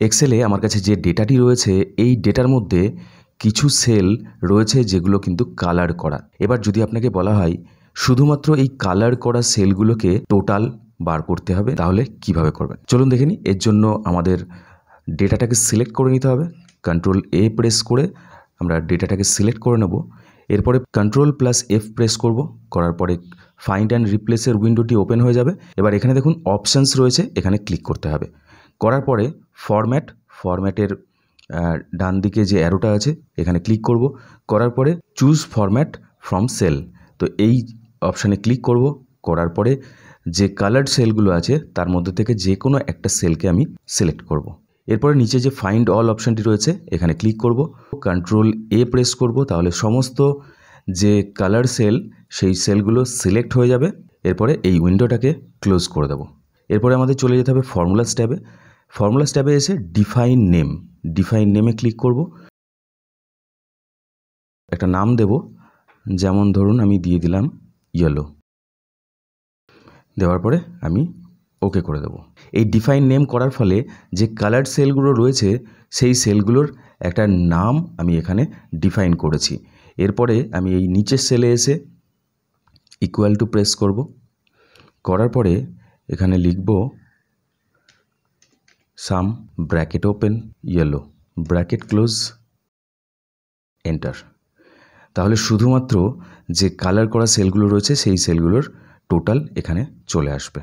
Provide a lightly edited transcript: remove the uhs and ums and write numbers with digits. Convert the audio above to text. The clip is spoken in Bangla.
এক্সেলে আমার কাছে যে ডেটাটি রয়েছে এই ডেটার মধ্যে কিছু সেল রয়েছে যেগুলো কিন্তু কালার করা। এবার যদি আপনাকে বলা হয় শুধুমাত্র এই কালার করা সেলগুলোকে টোটাল বার করতে হবে, তাহলে কিভাবে করবেন চলুন দেখে নিই। এর জন্য আমাদের ডেটাটাকে সিলেক্ট করে নিতে হবে। কন্ট্রোল এ প্রেস করে আমরা ডেটাটাকে সিলেক্ট করে নেব। এরপরে কন্ট্রোল+F প্রেস করব, করার পরে ফাইন্ড অ্যান্ড রিপ্লেসের উইন্ডোটি ওপেন হয়ে যাবে। এবার এখানে দেখুন অপশানস রয়েছে, এখানে ক্লিক করতে হবে। করার পরে ফরম্যাটের ডান দিকে যে অ্যারোটা আছে এখানে ক্লিক করব। করার পরে চুজ ফরম্যাট ফ্রম সেল, তো এই অপশানে ক্লিক করব। করার পরে যে কালার্ড সেলগুলো আছে তার মধ্যে থেকে যে কোনো একটা সেলকে আমি সিলেক্ট করব। এরপরে নিচে যে ফাইন্ড অল অপশানটি রয়েছে এখানে ক্লিক করব, কন্ট্রোল এ প্রেস করব, তাহলে সমস্ত যে কালার সেল সেই সেলগুলো সিলেক্ট হয়ে যাবে। এরপরে এই উইন্ডোটাকে ক্লোজ করে দেব। এরপরে আমাদের চলে যেতে হবে ফর্মুলাস ট্যাবে। ফর্মুলাস ট্যাবে এসে ডিফাইন নেমে ক্লিক করব। একটা নাম দেব, যেমন ধরুন আমি দিয়ে দিলাম ইয়েলো। দেওয়ার পরে আমি ওকে করে দেব। এই ডিফাইন নেম করার ফলে যে কালার সেলগুলো রয়েছে সেই সেলগুলোর একটা নাম আমি এখানে ডিফাইন করেছি। এরপরে আমি এই নিচের সেলে এসে ইকুয়াল টু প্রেস করব। করার পরে এখানে লিখব sum, bracket open, yellow, bracket close, enter. তাহলে শুধুমাত্র যে কালার করা সেলগুলো রয়েছে সেই সেলগুলোর টোটাল এখানে চলে আসবে।